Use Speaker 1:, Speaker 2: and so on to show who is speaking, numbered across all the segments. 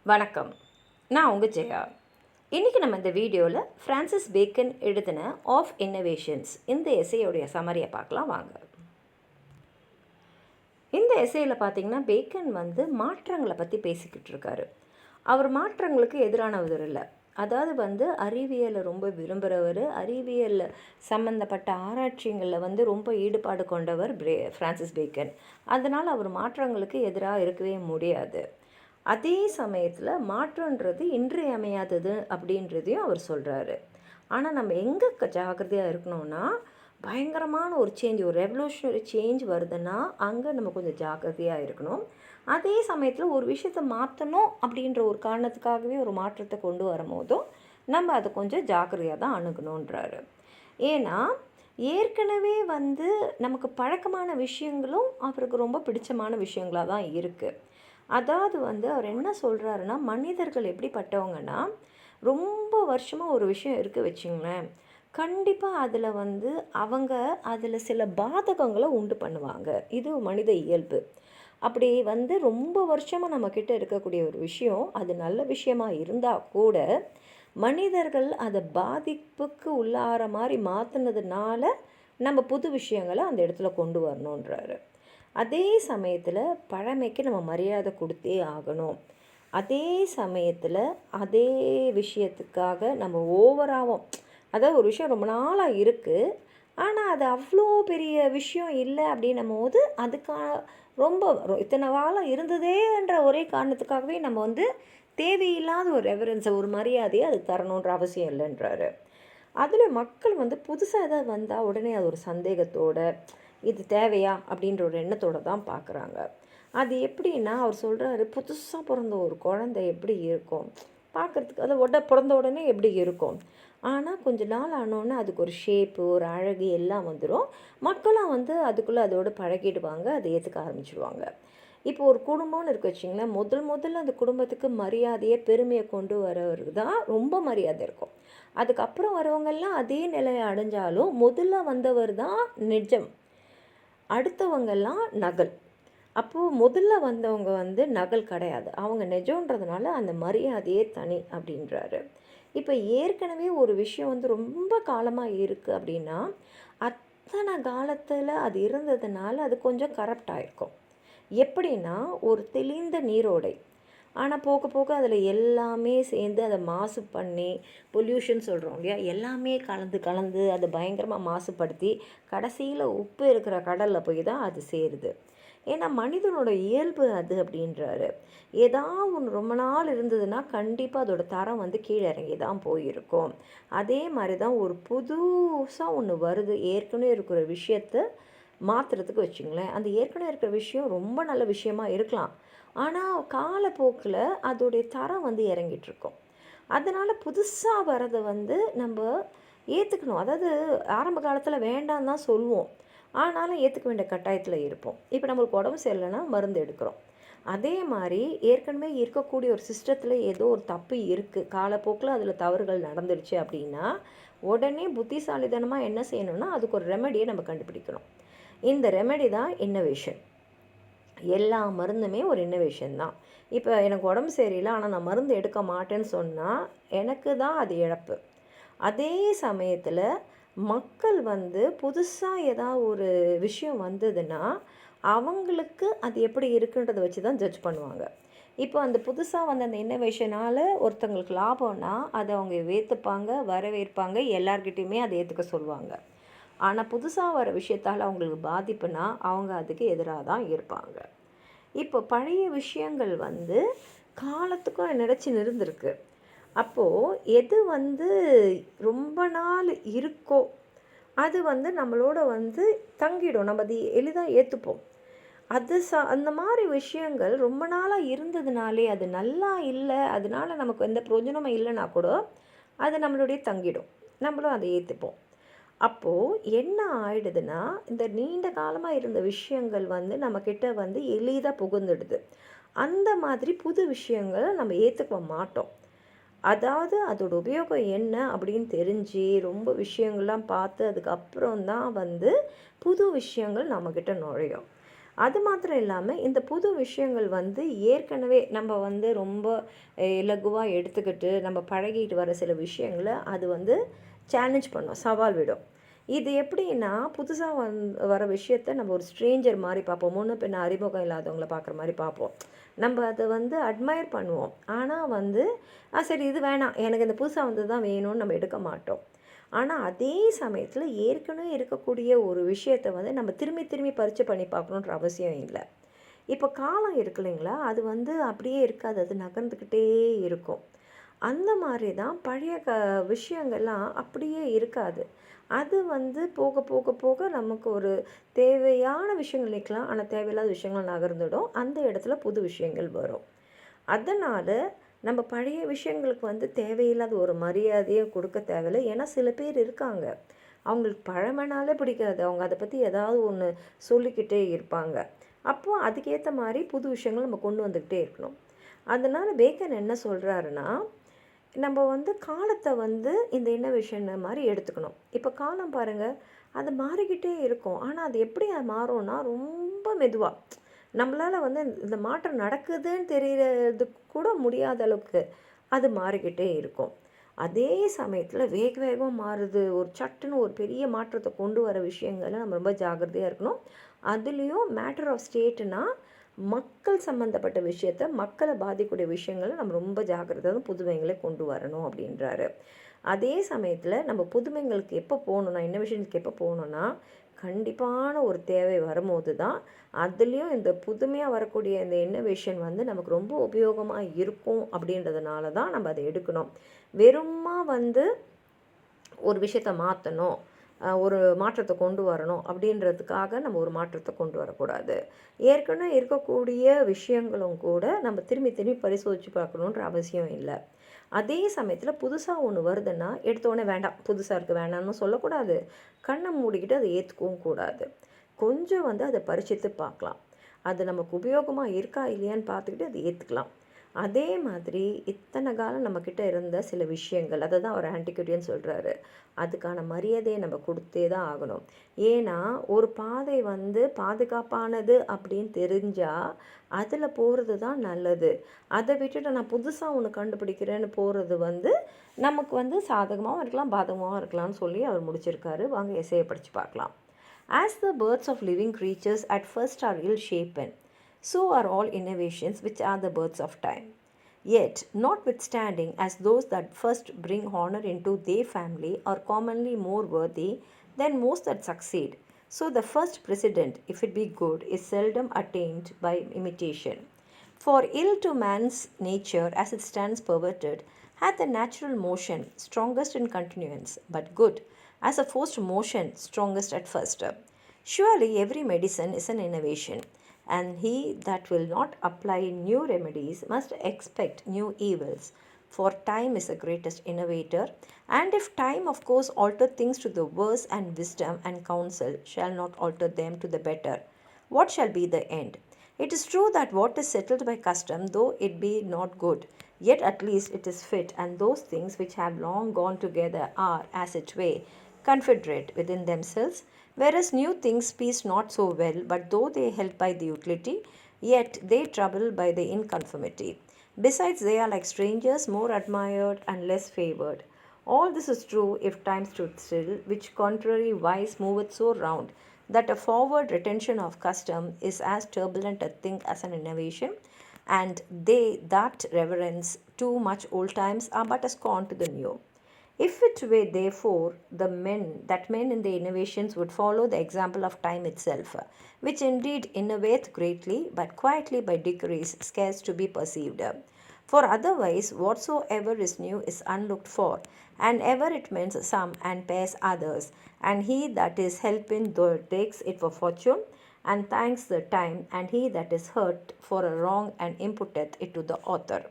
Speaker 1: வணக்கம். நான் உங்கள் ஜெயா. இன்றைக்கி நம்ம இந்த வீடியோவில் ஃப்ரான்சிஸ் பேக்கன் எழுதின ஆஃப் இன்னோவேஷன்ஸ் இந்த எஸ்ஸேயோடைய சமரியை பார்க்கலாம் வாங்க. இந்த எஸ்ஸேயில் பார்த்திங்கன்னா பேக்கன் மாற்றங்களை பற்றி பேசிக்கிட்டு இருக்காரு. அவர் மாற்றங்களுக்கு எதிரானவர் இல்லை. அதாவது அறிவியலை ரொம்ப விரும்புகிறவர், அறிவியல் சம்மந்தப்பட்ட ஆராய்ச்சிகளில் ரொம்ப ஈடுபாடு கொண்டவர் ஃப்ரான்சிஸ் பேக்கன். அதனால் அவர் மாற்றங்களுக்கு எதிராக இருக்கவே முடியாது. அதே சமயத்தில் மாற்றன்றது இன்றியமையாதது அப்படின்றதையும் அவர் சொல்கிறாரு. ஆனால் நம்ம எங்கே ஜாக்கிரதையாக இருக்கணும்னா, பயங்கரமான ஒரு சேஞ்ச், ஒரு ரெவல்யூஷனரி சேஞ்ச் வருதுன்னா அங்கே நம்ம கொஞ்சம் ஜாக்கிரதையாக இருக்கணும். அதே சமயத்தில் ஒரு விஷயத்தை மாற்றணும் அப்படின்ற ஒரு காரணத்துக்காகவே ஒரு மாற்றத்தை கொண்டு வரும்போதும் நம்ம அதை கொஞ்சம் ஜாக்கிரதையாக தான் அணுகணுன்றாரு. ஏன்னா ஏற்கனவே நமக்கு பழக்கமான விஷயங்களும் அவருக்கு ரொம்ப பிடிச்சமான விஷயங்களாக தான் இருக்குது. அதாவது அவர் என்ன சொல்கிறாருன்னா, மனிதர்கள் எப்படிப்பட்டவங்கன்னா, ரொம்ப வருஷமாக ஒரு விஷயம் இருக்க வச்சுங்களேன், கண்டிப்பாக அதில் அவங்க அதில் சில பாதகங்களை உண்டு பண்ணுவாங்க. இது மனித இயல்பு. அப்படி ரொம்ப வருஷமாக நம்மக்கிட்ட இருக்கக்கூடிய ஒரு விஷயம் அது நல்ல விஷயமாக இருந்தால் கூட மனிதர்கள் அதை பாதிப்புக்கு உள்ளார மாதிரி மாற்றினதுனால நம்ம புது விஷயங்களை அந்த இடத்துல கொண்டு வரணுன்றாரு. அதே சமயத்தில் பழமைக்கு நம்ம மரியாதை கொடுத்தே ஆகணும். அதே சமயத்தில் அதே விஷயத்துக்காக நம்ம ஓவராகவும், அதாவது ஒரு விஷயம் ரொம்ப நாளாக இருக்குது ஆனால் அது அவ்வளோ பெரிய விஷயம் இல்லை அப்படின்னும் போது அதுக்காக ரொம்ப இத்தனை காலம் இருந்ததேன்ற ஒரே காரணத்துக்காகவே நம்ம தேவையில்லாத ஒரு ரெவரன்ஸை, ஒரு மரியாதையை அது தரணுன்ற அவசியம் இல்லைன்றாரு. அதில் மக்கள் புதுசாக எதாவது வந்தால் உடனே அது ஒரு சந்தேகத்தோடு இது தேவையா அப்படின்ற ஒரு எண்ணத்தோடு தான் பார்க்குறாங்க. அது எப்படின்னா அவர் சொல்கிறாரு, புதுசாக பிறந்த ஒரு குழந்தை எப்படி இருக்கும் பார்க்குறதுக்கு, அதை பிறந்த உடனே எப்படி இருக்கும், ஆனால் கொஞ்ச நாள் ஆனோடனே அதுக்கு ஒரு ஷேப்பு, ஒரு அழகு எல்லாம் வந்துடும். மக்களும் அதுக்குள்ளே அதோடு பழகிடுவாங்க, அதை ஏற்றுக்க ஆரம்பிச்சிடுவாங்க. இப்போ ஒரு குடும்பம்னு இருக்க வச்சிங்களேன், முதல்ல அந்த குடும்பத்துக்கு மரியாதையை, பெருமையை கொண்டு வரவருக்கு தான் ரொம்ப மரியாதை இருக்கும். அதுக்கப்புறம் வரவங்கெல்லாம் அதே நிலையை அடைஞ்சாலும் முதல்ல வந்தவர் தான் நிஜம், அடுத்தவங்கெல்லாம் நகல். அப்போது முதல்ல வந்தவங்க நகல் கிடையாது, அவங்க நிஜன்றதுனால அந்த மரியாதையே தனி அப்படின்றாரு. இப்போ ஏற்கனவே ஒரு விஷயம் ரொம்ப காலமாக இருக்குது அப்படின்னா அத்தனை காலத்தில் அது இருந்ததுனால அது கொஞ்சம் கரப்ட் ஆகிருக்கும். எப்படின்னா ஒரு தெளிந்த நீரோடை, ஆனால் போக போக அதில் எல்லாமே சேர்ந்து அதை மாசு பண்ணி, பொல்யூஷன் சொல்கிறோம் இல்லையா, எல்லாமே கலந்து அதை பயங்கரமாக மாசுபடுத்தி கடைசியில் உப்பு இருக்கிற கடலில் போய் தான் அது சேருது. ஏன்னா மனிதனோட இயல்பு அது அப்படின்றாரு. ஏதாவது ஒன்று ரொம்ப நாள் இருந்ததுன்னா கண்டிப்பாக அதோட தரம் கீழே இறங்கி தான் போயிருக்கும். அதே மாதிரி தான் ஒரு புதுசாக ஒன்று வருது, ஏற்கனவே இருக்கிற விஷயத்தை மாற்றுறதுக்கு வச்சுங்களேன். அந்த ஏற்கனவே இருக்கிற விஷயம் ரொம்ப நல்ல விஷயமா இருக்கலாம், ஆனால் காலப்போக்கில் அதோடைய தரம் இறங்கிட்டுருக்கும். அதனால் புதுசாக வரதை நம்ம ஏற்றுக்கணும். அதாவது ஆரம்ப காலத்தில் வேண்டாம் தான் சொல்லுவோம், ஆனாலும் ஏற்றுக்க வேண்டிய கட்டாயத்தில் இருப்போம். இப்போ நம்மளுக்கு உடம்பு சரியில்லைன்னா மருந்து எடுக்கிறோம். அதே மாதிரி ஏற்கனவே இருக்கக்கூடிய ஒரு சிஸ்டத்தில் ஏதோ ஒரு தப்பு இருக்குது, காலப்போக்கில் அதில் தவறுகள் நடந்துடுச்சு அப்படின்னா உடனே புத்திசாலித்தனமாக என்ன செய்யணும்னா அதுக்கு ஒரு ரெமெடியை நம்ம கண்டுபிடிக்கணும். இந்த ரெமெடி தான் இன்னோவேஷன். எல்லா மருந்துமே ஒரு இன்னோவேஷன் தான். இப்போ எனக்கு உடம்பு சரியில்லை ஆனால் நான் மருந்து எடுக்க மாட்டேன்னு சொன்னால் எனக்கு தான் அது இழப்பு. அதே சமயத்தில் மக்கள் புதுசாக ஏதாவது ஒரு விஷயம் வந்ததுன்னா அவங்களுக்கு அது எப்படி இருக்குன்றதை வச்சு தான் ஜட்ஜ் பண்ணுவாங்க. இப்போ அந்த புதுசாக அந்த இன்னோவேஷனால் ஒருத்தங்களுக்கு லாபம்னா அதை அவங்க ஏற்றுப்பாங்க, வரவேற்பாங்க, எல்லார்கிட்டையுமே அதை ஏற்றுக்க சொல்லுவாங்க. ஆனால் புதுசாக வர விஷயத்தால் அவங்களுக்கு பாதிப்புனா அவங்க அதுக்கு எதிராக தான் இருப்பாங்க. இப்போ பழைய விஷயங்கள் காலத்துக்கும் நினச்சி நிறுந்திருக்கு. அப்போது எது ரொம்ப நாள் இருக்கோ அது நம்மளோட தங்கிடும், நம்ம அது எளிதாக ஏற்றுப்போம். அது அந்த மாதிரி விஷயங்கள் ரொம்ப நாளாக இருந்ததுனாலே அது நல்லா இல்லை, அதனால நமக்கு எந்த பிரயோஜனமும் இல்லைன்னா கூட அது நம்மளுடைய தங்கிடும், நம்மளும் அதை ஏற்றுப்போம். அப்போது என்ன ஆயிடுதுன்னா இந்த நீண்ட காலமாக இருந்த விஷயங்கள் நம்மக்கிட்ட எளிதாக புகுந்துடுது. அந்த மாதிரி புது விஷயங்களை நம்ம ஏற்றுக்க மாட்டோம். அதாவது அதோட உபயோகம் என்ன அப்படின்னு தெரிஞ்சு ரொம்ப விஷயங்கள்லாம் பார்த்து அதுக்கப்புறம் தான் புது விஷயங்கள் நம்மக்கிட்ட நுழையும். அது மாத்திரம் இல்லாமல் இந்த புது விஷயங்கள் வந்து ஏற்கனவே நம்ம வந்து ரொம்ப இலகுவாக எடுத்துக்கிட்டு நம்ம பழகிட்டு வர சில விஷயங்களை அது வந்து சேலஞ்ச் பண்ணும், சவால் விடும். இது எப்படின்னா புதுசாக வர விஷயத்த நம்ம ஒரு ஸ்ட்ரேஞ்சர் மாதிரி பார்ப்போம், முன்ன பின்ன அறிமுகம் இல்லாதவங்கள பார்க்குற மாதிரி பார்ப்போம். நம்ம அதை வந்து அட்மையர் பண்ணுவோம். ஆனால் வந்து சரி இது வேணாம், எனக்கு இந்த புதுசாக வந்தது தான் வேணும்னு நம்ம எடுக்க மாட்டோம். ஆனால் அதே சமயத்தில் ஏற்கனவே இருக்கக்கூடிய ஒரு விஷயத்தை வந்து நம்ம திரும்பி திரும்பி பரிச்சை பண்ணி பார்க்கணுன்ற அவசியம் இல்லை. இப்போ காலம் இருக்கு இல்லைங்களா, அது வந்து அப்படியே இருக்காது, அது நகர்ந்துக்கிட்டே இருக்கும். அந்த மாதிரி தான் பழைய விஷயங்கள்லாம் அப்படியே இருக்காது. அது வந்து போக போக போக நமக்கு ஒரு தேவையான விஷயங்கள் நிற்கலாம், ஆனால் தேவையில்லாத விஷயங்கள் நகர்ந்துடும். அந்த இடத்துல புது விஷயங்கள் வரும். அதனால் நம்ம பழைய விஷயங்களுக்கு வந்து தேவையில்லாத ஒரு மரியாதையை கொடுக்க தேவையில்லை. ஏன்னா சில பேர் இருக்காங்க, அவங்களுக்கு பழமைனாலே பிடிக்காது, அவங்க அதை பற்றி ஏதாவது ஒன்று சொல்லிக்கிட்டே இருப்பாங்க. அப்போது அதுக்கேற்ற மாதிரி புது விஷயங்கள் நம்ம கொண்டு வந்துக்கிட்டே இருக்கணும். அதனால் பேக்கன் என்ன சொல்கிறாருன்னா, நம்ம வந்து காலத்தை வந்து இந்த இன்னோவேஷன் மாதிரி எடுத்துக்கணும். இப்போ காலம் பாருங்கள், அது மாறிக்கிட்டே இருக்கும். ஆனால் அது எப்படி அது மாறும்னா ரொம்ப மெதுவாக, நம்மளால் வந்து இந்த மாற்றம் நடக்குதுன்னு தெரியறதுக்கு கூட முடியாத அளவுக்கு அது மாறிக்கிட்டே இருக்கும். அதே சமயத்தில் வேக வேகமாக மாறுது, ஒரு சட்டுன்னு ஒரு பெரிய மாற்றத்தை கொண்டு வர விஷயங்களை நம்ம ரொம்ப ஜாக்கிரதையாக இருக்கணும். அதுலேயும் மேட்டர் ஆஃப் ஸ்டேட்டுனா மக்கள் சம்மந்தப்பட்ட விஷயத்த, மக்களை பாதிக்கக்கூடிய விஷயங்களை நம்ம ரொம்ப ஜாக்கிரதையாக புதுமைகளை கொண்டு வரணும் அப்படின்றாரு. அதே சமயத்தில் நம்ம புதுமைங்களுக்கு எப்போ போகணுன்னா, இன்னோவேஷனுக்கு எப்போ போகணுன்னா, கண்டிப்பான ஒரு தேவை வரும்போது தான் அதுலேயும் இந்த புதுமையாக வரக்கூடிய இந்த இன்னோவேஷன் வந்து நமக்கு ரொம்ப உபயோகமாக இருக்கும். அப்படின்றதுனால தான் நம்ம அதை எடுக்கணும். வெறுமா வந்து ஒரு விஷயத்தை மாற்றணும், ஒரு மாற்றத்தை கொண்டு வரணும் அப்படின்றதுக்காக நம்ம ஒரு மாற்றத்தை கொண்டு வரக்கூடாது. ஏற்கனவே இருக்கக்கூடிய விஷயங்களும் கூட நம்ம திரும்பி திரும்பி பரிசோதித்து பார்க்கணுன்ற அவசியம் இல்லை. அதே சமயத்தில் புதுசாக ஒன்று வருதுன்னா எடுத்தோடனே வேண்டாம், புதுசாக இருக்குது வேண்டாம்னு சொல்லக்கூடாது, கண்ணை மூடிக்கிட்டு அதை ஏற்றுக்கவும் கூடாது. கொஞ்சம் வந்து அதை பரிசித்து பார்க்கலாம், அது நமக்கு உபயோகமாக இருக்கா இல்லையான்னு பார்த்துக்கிட்டு அதை ஏற்றுக்கலாம். அதே மாதிரி இத்தனை காலம் நம்மக்கிட்ட இருந்த சில விஷயங்கள், அதை தான் அவர் ஆன்டிக்விட்டின்னு சொல்கிறாரு, அதுக்கான மரியாதையை நம்ம கொடுத்தே தான் ஆகணும். ஏன்னா ஒரு பாதை வந்து பாதுகாப்பானது அப்படின்னு தெரிஞ்சால் அதில் போகிறது தான் நல்லது. அதை விட்டுட்டு நான் புதுசாக ஒன்று கண்டுபிடிக்கிறேன்னு போகிறது வந்து நமக்கு வந்து சாதகமாகவும் இருக்கலாம் பாதகமாகவும் இருக்கலாம்னு சொல்லி அவர் முடிச்சிருக்காரு. வாங்க எஸ்ஸையை படித்து பார்க்கலாம். As the birds of living creatures at first are ill-shapen, so are all innovations which are the birds of time. Yet, notwithstanding, as those that first bring honor into their family are commonly more worthy than most that succeed, so the first precedent, if it be good, is seldom attained by imitation. For ill to man's nature, as it stands perverted, hath a natural motion strongest in continuance, but good, as a forced motion strongest at first. Surely every medicine is an innovation, and he that will not apply new remedies must expect new evils. For time is the greatest innovator, and if time of course alter things to the worse, and wisdom and counsel shall not alter them to the better, what shall be the end? It is true that what is settled by custom, though it be not good, yet at least it is fit, and those things which have long gone together are, as it were, confederate within themselves, whereas new things please not so well, but though they help by the utility, yet they trouble by the inconformity. Besides, they are like strangers, more admired and less favoured. All this is true if time stood still, which contrary wise moveth so round, that a forward retention of custom is as turbulent a thing as an innovation, and they that reverence too much old times are but a scorn to the new. If it were therefore that men in the innovations would follow the example of time itself, which indeed innovate greatly, but quietly by degrees, scarce to be perceived. For otherwise whatsoever is new is unlooked for, and ever it mends some and pairs others, and he that is helping though takes it for fortune, and thanks the time, and he that is hurt for a wrong and imputeth it to the author.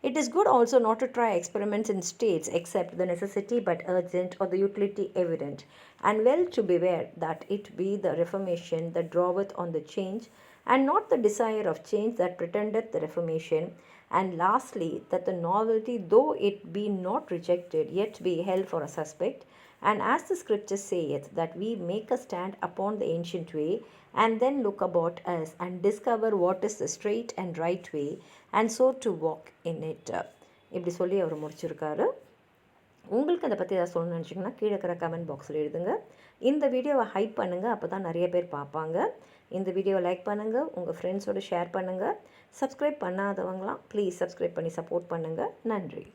Speaker 1: It is good also not to try experiments in states except the necessity but urgent or the utility evident, and well to beware that it be the reformation that draweth on the change, and not the desire of change that pretendeth the reformation, and lastly that the novelty, though it be not rejected, yet be held for a suspect, And as the scripture saith, that we make a stand upon the ancient way, and then look about us and discover what is the straight and right way, and so to walk in it. இப்படி சொல்லி அவர் முடிச்சிருக்காரு. உங்களுக்கு அதை பற்றி ஏதாவது சொல்லணும்னு நினச்சிங்கன்னா கீழே இருக்கிற கமெண்ட் பாக்ஸில் எழுதுங்க. இந்த வீடியோவை ஹைப் பண்ணுங்கள், அப்போ தான் நிறைய பேர் பார்ப்பாங்க. இந்த வீடியோவை லைக் பண்ணுங்கள், உங்கள் ஃப்ரெண்ட்ஸோடு ஷேர் பண்ணுங்கள். சப்ஸ்கிரைப் பண்ணாதவங்களாம் ப்ளீஸ் சப்ஸ்கிரைப் பண்ணி சப்போர்ட் பண்ணுங்கள். நன்றி.